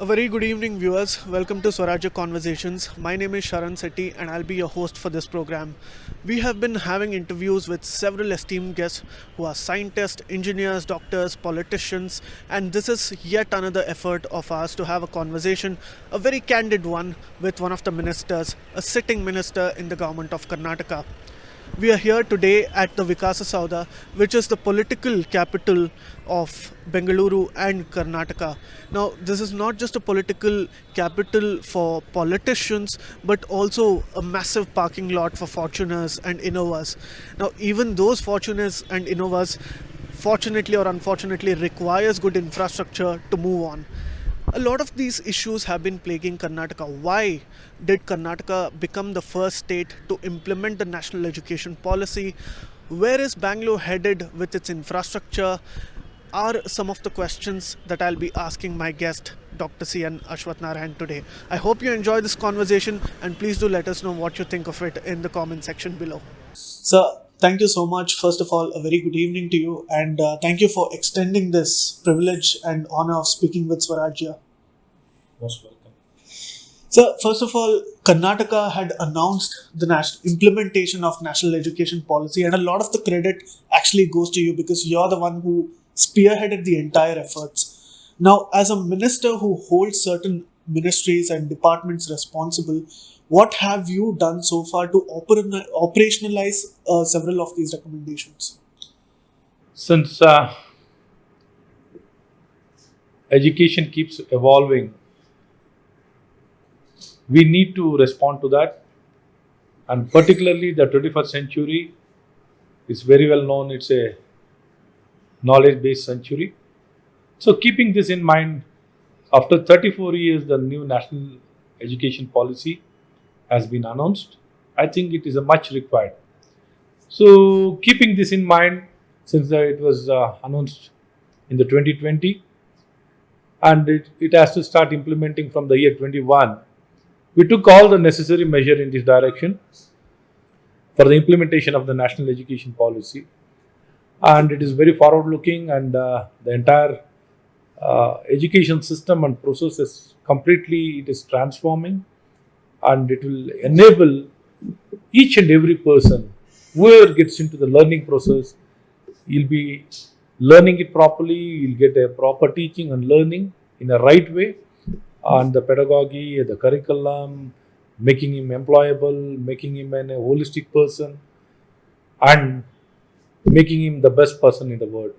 A very good evening, viewers. Welcome to Swarajya Conversations. My name is Sharan Setty, and I'll be your host for this program. We have been having interviews with several esteemed guests who are scientists, engineers, doctors, politicians, and this is yet another effort of ours to have a conversation, a very candid one, with one of the ministers, a sitting minister in the government of Karnataka. We are here today at the Vikasa Sauda, which is the political capital of Bengaluru and Karnataka. Now, this is not just a political capital for politicians, but also a massive parking lot for Fortuners and Innovas. Now, even those Fortuners and Innovas, fortunately or unfortunately, requires good infrastructure to move on. A lot of these issues have been plaguing Karnataka. Why did Karnataka become the first state to implement the national education policy? Where is Bangalore headed with its infrastructure? Are some of the questions that I'll be asking my guest, Dr. C N Ashwath Narayan, today. I hope you enjoy this conversation and please do let us know what you think of it in the comment section below. Sir, thank you so much. First of all, a very good evening to you, and thank you for extending this privilege and honor of speaking with Swarajya. Most welcome. So, first of all, Karnataka had announced the implementation of national education policy, and a lot of the credit actually goes to you because you're the one who spearheaded the entire efforts. Now, as a minister who holds certain ministries and departments responsible, what have you done so far to operationalize several of these recommendations? Since education keeps evolving, we need to respond to that. And particularly the 21st century is very well known, it's a knowledge-based century. So keeping this in mind, after 34 years, the new national education policy has been announced. I think it is a much required. So keeping this in mind, since it was announced in the 2020, and it has to start implementing from the year 21, we took all the necessary measure in this direction for the implementation of the national education policy. And it is very forward looking, and the entire education system and process is completely, it is transforming, and it will enable each and every person, whoever gets into the learning process, you'll be learning it properly, you'll get a proper teaching and learning in a right way, and the pedagogy, the curriculum, making him employable, making him a holistic person, and making him the best person in the world.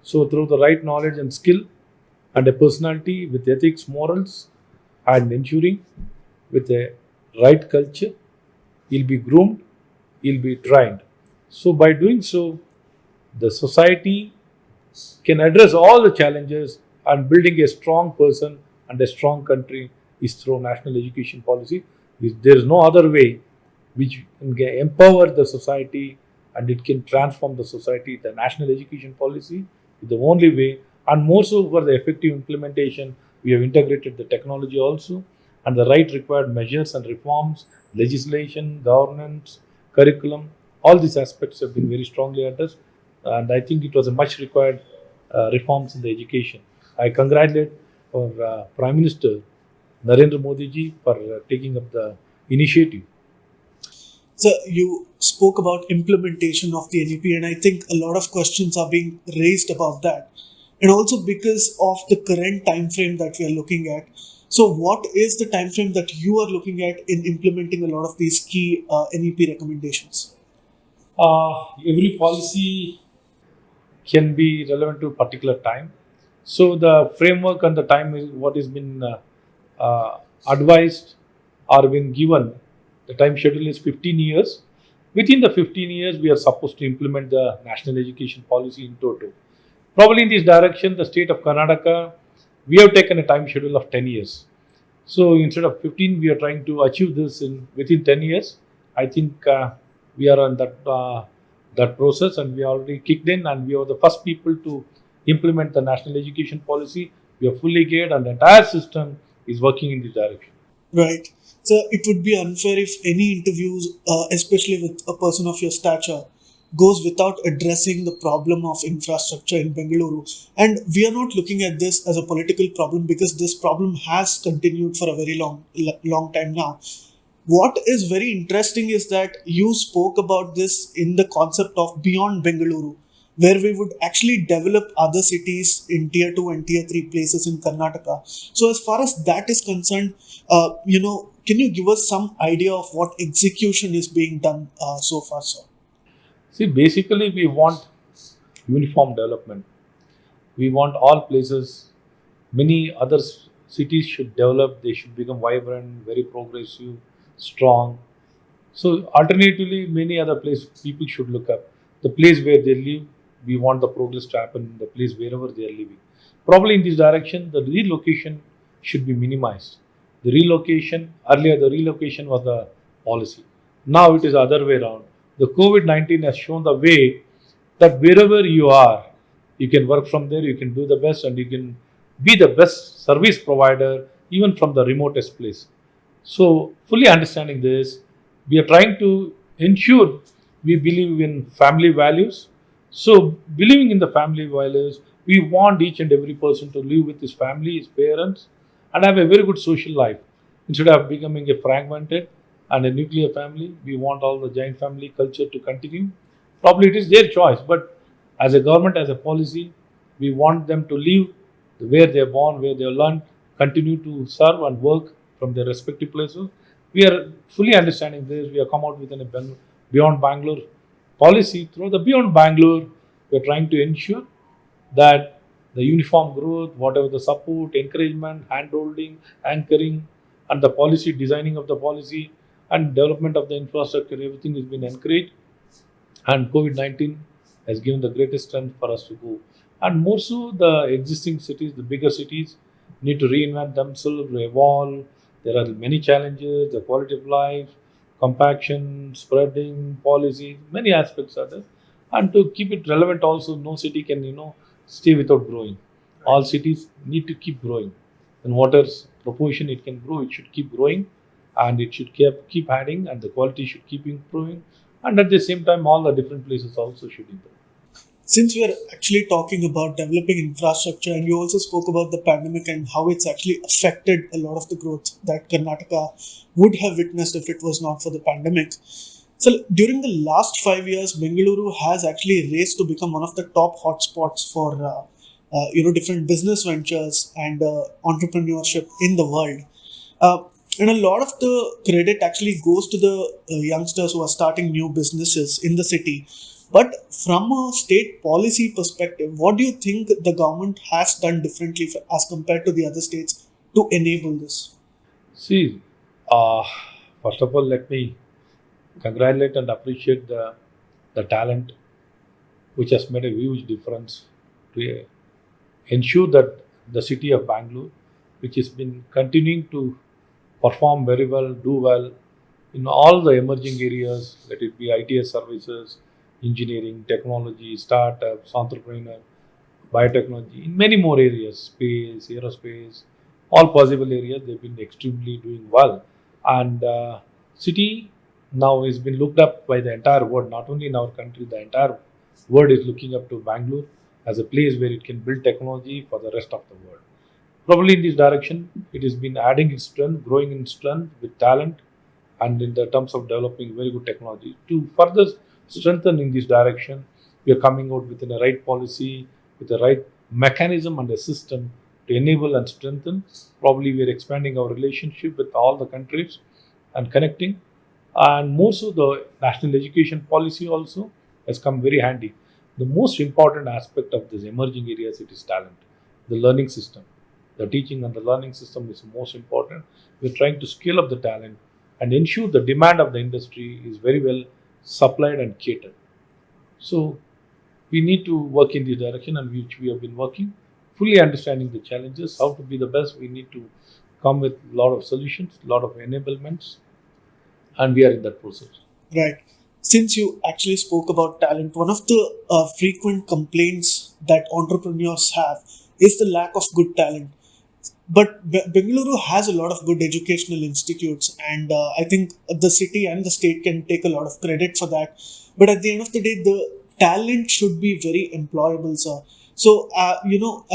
So through the right knowledge and skill and a personality with ethics, morals, and ensuring with a right culture, he'll be groomed, he'll be trained. So by doing so, the society can address all the challenges, and building a strong person and a strong country is through national education policy. There is no other way which can empower the society and it can transform the society. The national education policy is the only way, and more so for the effective implementation, we have integrated the technology also, and the right required measures and reforms, legislation, governance, curriculum, all these aspects have been very strongly addressed, and I think it was a much required reforms in the education. I congratulate our Prime Minister Narendra Modi ji for taking up the initiative. So you spoke about implementation of the NEP, and I think a lot of questions are being raised about that, and also because of the current time frame that we are looking at. So what is the time frame that you are looking at in implementing a lot of these key NEP recommendations? Every policy can be relevant to a particular time. So the framework and the time is what has been advised or been given. The time schedule is 15 years. Within the 15 years, we are supposed to implement the national education policy in total. Probably in this direction, the state of Karnataka, we have taken a time schedule of 10 years. So instead of 15, we are trying to achieve this within 10 years. I think we are on that process, and we are already kicked in, and we are the first people to implement the national education policy. We are fully geared, and the entire system is working in this direction. Right. So it would be unfair if any interviews, especially with a person of your stature, goes without addressing the problem of infrastructure in Bengaluru. And we are not looking at this as a political problem because this problem has continued for a very long time now. What is very interesting is that you spoke about this in the concept of beyond Bengaluru, where we would actually develop other cities in tier 2 and tier 3 places in Karnataka. So, as far as that is concerned, can you give us some idea of what execution is being done so far, sir? See, basically, we want uniform development. We want all places, many other cities should develop, they should become vibrant, very progressive, strong. So, alternatively, many other places people should look up. The place where they live, we want the progress to happen in the place wherever they are living. Probably in this direction, the relocation should be minimized. Earlier, the relocation was the policy. Now it is the other way around. The COVID 19 has shown the way that wherever you are, you can work from there, you can do the best, and you can be the best service provider even from the remotest place. So, fully understanding this, we are trying to ensure we believe in family values. So, believing in the family values, we want each and every person to live with his family, his parents, and have a very good social life. Instead of becoming a fragmented and a nuclear family, we want all the joint family culture to continue. Probably it is their choice, but as a government, as a policy, we want them to live where they are born, where they are learned, continue to serve and work from their respective places. We are fully understanding this. We have come out with a Beyond Bangalore policy. Through the Beyond Bangalore, we are trying to ensure that the uniform growth, whatever the support, encouragement, handholding, anchoring, and the policy designing of the policy and development of the infrastructure, everything has been encouraged. And COVID 19 has given the greatest strength for us to go. And more so, the existing cities, the bigger cities, need to reinvent themselves, evolve. There are many challenges, the quality of life, compaction, spreading, policy, many aspects are there. And to keep it relevant, also, no city can, stay without growing. All cities need to keep growing. In whatever proportion it can grow, it should keep growing, and it should keep adding, and the quality should keep improving, and at the same time all the different places also should improve. Since we are actually talking about developing infrastructure, and you also spoke about the pandemic and how it's actually affected a lot of the growth that Karnataka would have witnessed if it was not for the pandemic. So, during the last 5 years, Bengaluru has actually raced to become one of the top hotspots for different business ventures and entrepreneurship in the world. Uh, and a lot of the credit actually goes to the youngsters who are starting new businesses in the city. But from a state policy perspective, what do you think the government has done differently as compared to the other states to enable this? See, uh, first of all, let me congratulate and appreciate the talent which has made a huge difference to ensure that the city of Bangalore, which has been continuing to perform very well, do well in all the emerging areas, let it be ITS services, engineering, technology, startups, entrepreneur, biotechnology, in many more areas, space, aerospace, all possible areas, they've been extremely doing well. And city now has been looked up by the entire world, not only in our country, the entire world is looking up to Bangalore as a place where it can build technology for the rest of the world. Probably in this direction, it has been adding its strength, growing in strength with talent, and in the terms of developing very good technology. To further strengthen in this direction, we are coming out with a right policy, with the right mechanism and a system to enable and strengthen. Probably we are expanding our relationship with all the countries and connecting. And more so, the national education policy also has come very handy. The most important aspect of this emerging areas, it is talent, the learning system. The teaching and the learning system is most important. We're trying to scale up the talent and ensure the demand of the industry is very well supplied and catered. So we need to work in this direction, and which we have been working, fully understanding the challenges, how to be the best. We need to come with a lot of solutions, a lot of enablements, and we are in that process. Right. Since you actually spoke about talent, one of the frequent complaints that entrepreneurs have is the lack of good talent. But Bengaluru has a lot of good educational institutes, and I think the city and the state can take a lot of credit for that. but at the end of the day, the talent should be very employable, sir. So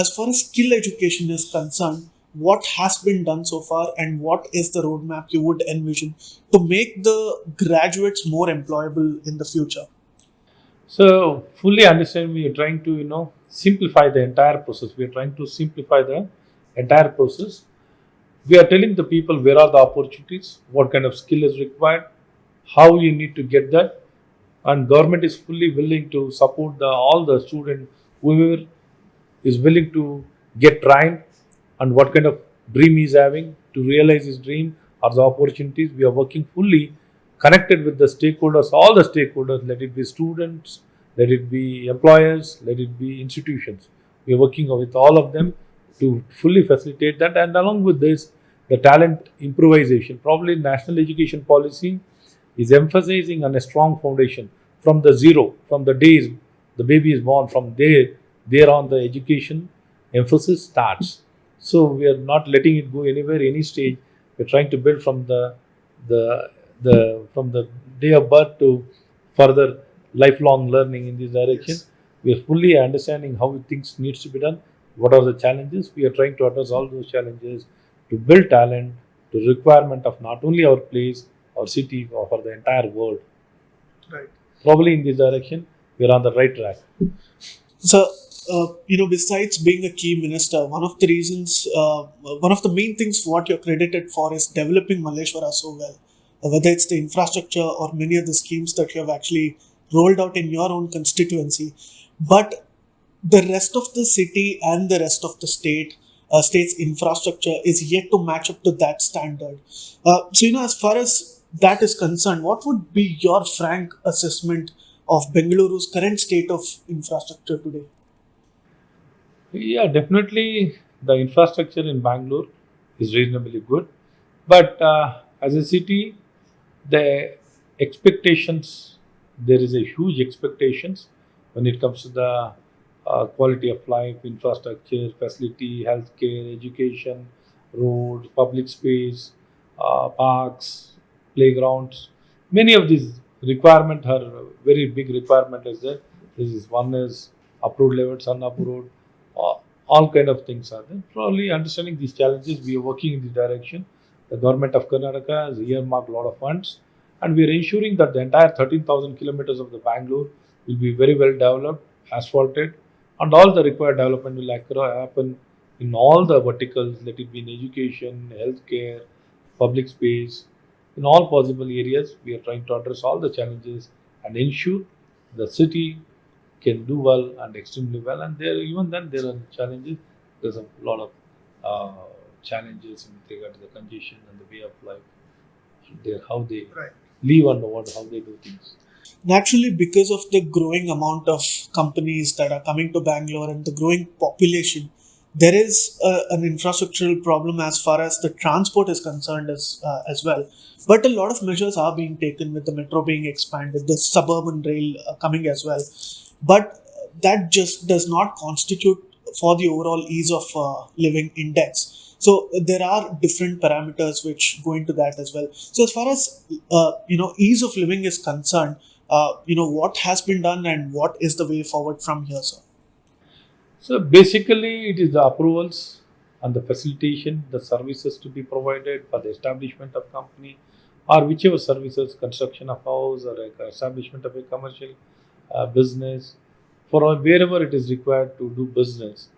as far as skill education is concerned, what has been done so far, and what is the roadmap you would envision to make the graduates more employable in the future? So fully understand, we are trying to simplify the entire process. We are trying to simplify the entire process. We are telling the people where are the opportunities, what kind of skill is required, how you need to get that, and government is fully willing to support all the student whoever is willing to get trained, and what kind of dream he's having to realize his dream or the opportunities. We are working fully connected with the stakeholders, all the stakeholders, let it be students, let it be employers, let it be institutions. We are working with all of them to fully facilitate that. And along with this, the talent improvisation, probably national education policy is emphasizing on a strong foundation from the zero, from the days the baby is born. From there on, the education emphasis starts. So we are not letting it go anywhere, any stage. We're trying to build from the from the day of birth to further lifelong learning in this direction. Yes. We are fully understanding how things needs to be done. What are the challenges? We are trying to address all those challenges to build talent to requirement of not only our place, our city, or for the entire world. Right. Probably in this direction, we are on the right track. So, besides being a key minister, one of the main things what you're credited for is developing Malleshwara so well. Whether it's the infrastructure or many of the schemes that you have actually rolled out in your own constituency, but the rest of the city and the rest of the state's infrastructure is yet to match up to that standard. As far as that is concerned, what would be your frank assessment of Bengaluru's current state of infrastructure today? Yeah, definitely the infrastructure in Bangalore is reasonably good, but as a city, the expectations, there is a huge expectations when it comes to the quality of life, infrastructure, facility, healthcare, education, roads, public space, parks, playgrounds. Many of these requirement are very big requirement is there. This is one is approved levels, unapproved, uh, all kind of things are there. Probably understanding these challenges, we are working in this direction. The government of Karnataka has earmarked a lot of funds, and we are ensuring that the entire 13,000 kilometers of the Bangalore will be very well developed, asphalted, and all the required development will happen in all the verticals, let it be in education, healthcare, public space, in all possible areas. We are trying to address all the challenges and ensure the city can do well and extremely well. And there, even then, there are challenges. There's a lot of challenges in regard to the congestion and the way of life, there how they Right. live and what how they do things. Naturally, because of the growing amount of companies that are coming to Bangalore and the growing population, there is an infrastructural problem as far as the transport is concerned as well. But a lot of measures are being taken with the metro being expanded, the suburban rail coming as well. But that just does not constitute for the overall ease of living index. So there are different parameters which go into that as well. So as far as ease of living is concerned, what has been done and what is the way forward from here, sir? So basically, it is the approvals and the facilitation, the services to be provided for the establishment of company, or whichever services, construction of house or establishment of a commercial business, for wherever it is required to do business.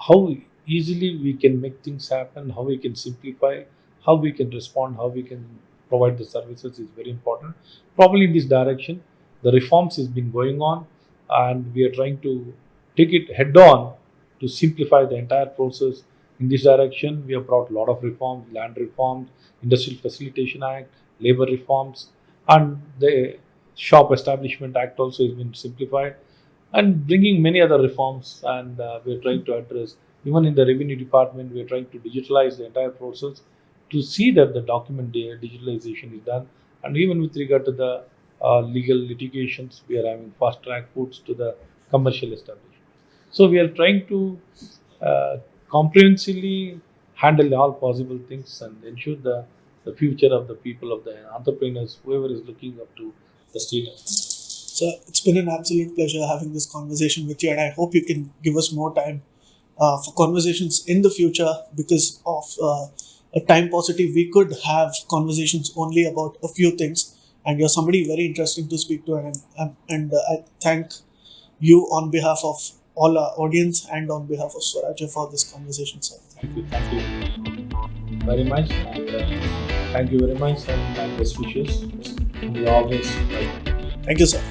How easily we can make things happen, how we can simplify, how we can respond, how we can provide the services is very important. Probably in this direction, the reforms has been going on, and we are trying to take it head on to simplify the entire process. In this direction, we have brought a lot of reforms, land reforms, Industrial Facilitation Act, labor reforms, and the Shop Establishment Act also has been simplified, and bringing many other reforms. And we are trying to address, even in the revenue department, we are trying to digitalize the entire process to see that the document digitalization is done. And even with regard to the legal litigations, we are having fast track courts to the commercial establishment. So we are trying to uh, comprehensively handle all possible things and ensure the future of the people, of the entrepreneurs, whoever is looking up to the state. So it's been an absolute pleasure having this conversation with you, and I hope you can give us more time for conversations in the future because of a time paucity. We could have conversations only about a few things, and you're somebody very interesting to speak to, and I thank you on behalf of all our audience and on behalf of Swarajya for this conversation, sir. Thank you very much, and thank you very much, and my best wishes. We always. Thank you, sir.